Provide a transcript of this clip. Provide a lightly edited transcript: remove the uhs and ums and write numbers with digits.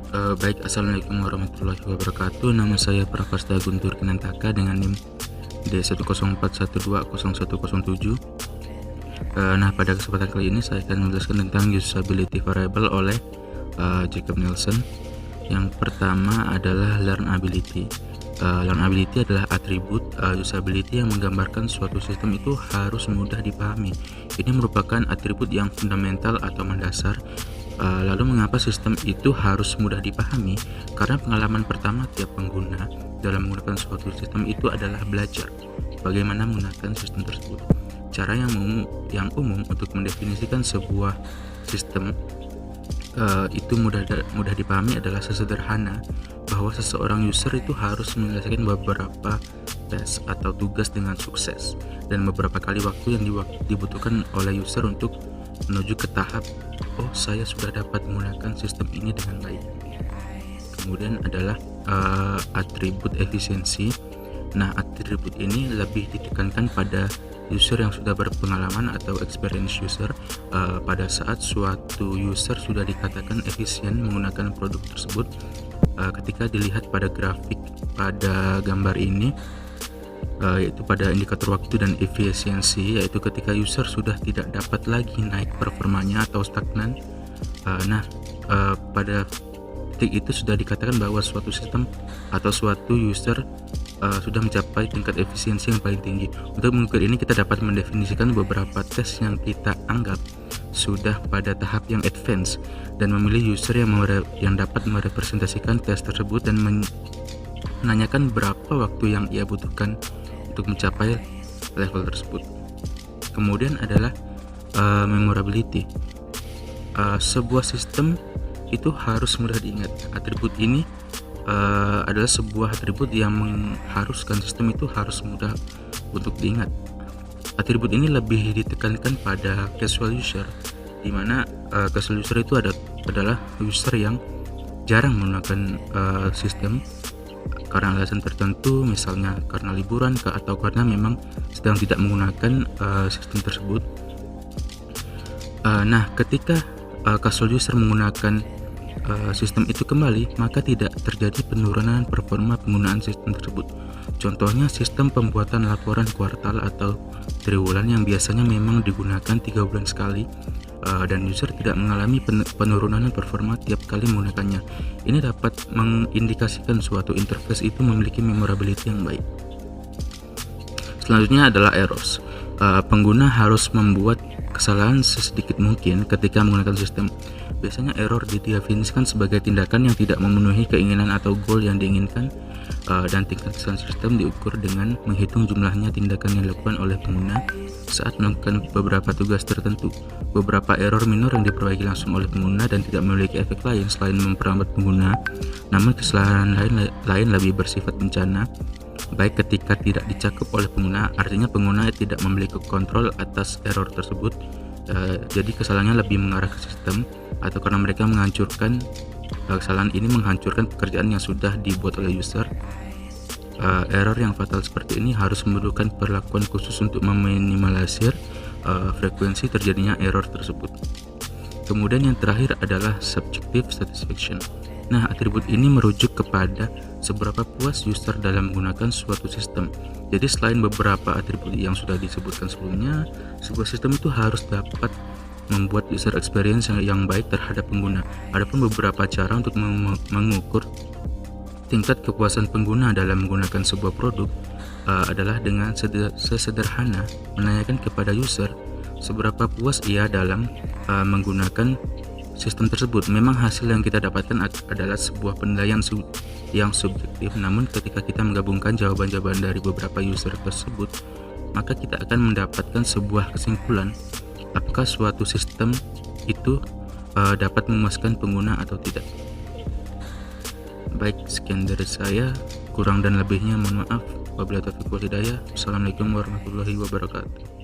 Baik, assalamualaikum warahmatullahi wabarakatuh. Nama saya Pravasta Guntur Kinantaka dengan NIM D104120107. Nah, pada kesempatan kali ini saya akan menjelaskan tentang usability variable oleh Jacob Nielsen. Yang pertama adalah learnability. Learnability adalah atribut usability yang menggambarkan suatu sistem itu harus mudah dipahami. Ini merupakan atribut yang fundamental atau mendasar. Lalu mengapa sistem itu harus mudah dipahami? Karena pengalaman pertama tiap pengguna dalam menggunakan suatu sistem itu adalah belajar bagaimana menggunakan sistem tersebut. Cara yang umum untuk mendefinisikan sebuah sistem itu mudah dipahami adalah sesederhana bahwa seseorang user itu harus menyelesaikan beberapa tes atau tugas dengan sukses dan beberapa kali waktu yang dibutuhkan oleh user untuk menuju ke tahap saya sudah dapat menggunakan sistem ini dengan baik. Kemudian adalah atribut efisiensi. Nah, atribut ini lebih ditekankan pada user yang sudah berpengalaman atau experience user. Pada saat suatu user sudah dikatakan efisien menggunakan produk tersebut, ketika dilihat pada grafik pada gambar ini, yaitu pada indikator waktu dan efisiensi, yaitu ketika user sudah tidak dapat lagi naik performanya atau stagnan. Pada titik itu sudah dikatakan bahwa suatu sistem atau suatu user sudah mencapai tingkat efisiensi yang paling tinggi. Untuk mengukur ini kita dapat mendefinisikan beberapa tes yang kita anggap sudah pada tahap yang advance dan memilih user yang dapat merepresentasikan tes tersebut dan menanyakan berapa waktu yang ia butuhkan untuk mencapai level tersebut. Kemudian adalah memorability. Sebuah sistem itu harus mudah diingat. Atribut ini adalah sebuah atribut yang mengharuskan sistem itu harus mudah untuk diingat. Atribut ini lebih ditekankan pada casual user, di mana casual user itu adalah user yang jarang menggunakan sistem karena alasan tertentu, misalnya karena liburan atau karena memang sedang tidak menggunakan sistem tersebut. Nah, ketika casual user menggunakan sistem itu kembali, maka tidak terjadi penurunan performa penggunaan sistem tersebut. Contohnya sistem pembuatan laporan kuartal atau triwulan yang biasanya memang digunakan 3 bulan sekali, dan user tidak mengalami penurunan performa tiap kali menggunakannya. Ini dapat mengindikasikan suatu interface itu memiliki memorability yang baik. Selanjutnya adalah errors. Pengguna harus membuat kesalahan sesedikit mungkin ketika menggunakan sistem. Biasanya error didefinisikan sebagai tindakan yang tidak memenuhi keinginan atau goal yang diinginkan, dan tingkat kesalahan sistem diukur dengan menghitung jumlahnya tindakan yang dilakukan oleh pengguna saat melakukan beberapa tugas tertentu. Beberapa error minor yang diperbaiki langsung oleh pengguna dan tidak memiliki efek lain selain memperlambat pengguna. Namun kesalahan lain lebih bersifat bencana, baik ketika tidak dicakup oleh pengguna, artinya pengguna tidak memiliki kontrol atas error tersebut. Jadi kesalahannya lebih mengarah ke sistem, atau karena mereka menghancurkan kesalahan ini menghancurkan pekerjaan yang sudah dibuat oleh user. Error yang fatal seperti ini harus memerlukan perlakuan khusus untuk meminimalisir frekuensi terjadinya error tersebut. Kemudian yang terakhir adalah subjective satisfaction. Nah, atribut ini merujuk kepada seberapa puas user dalam menggunakan suatu sistem. Jadi selain beberapa atribut yang sudah disebutkan sebelumnya, sebuah sistem itu harus dapat membuat user experience yang baik terhadap pengguna. Adapun beberapa cara untuk mengukur tingkat kepuasan pengguna dalam menggunakan sebuah produk adalah dengan sesederhana menanyakan kepada user seberapa puas ia dalam menggunakan sistem tersebut. Memang hasil yang kita dapatkan adalah sebuah penilaian yang subjektif, namun ketika kita menggabungkan jawaban-jawaban dari beberapa user tersebut, maka kita akan mendapatkan sebuah kesimpulan apakah suatu sistem itu dapat memuaskan pengguna atau tidak. Baik, sekian dari saya, kurang dan lebihnya mohon maaf. Wabillahi taufiq wal hidayah. Assalamualaikum warahmatullahi wabarakatuh.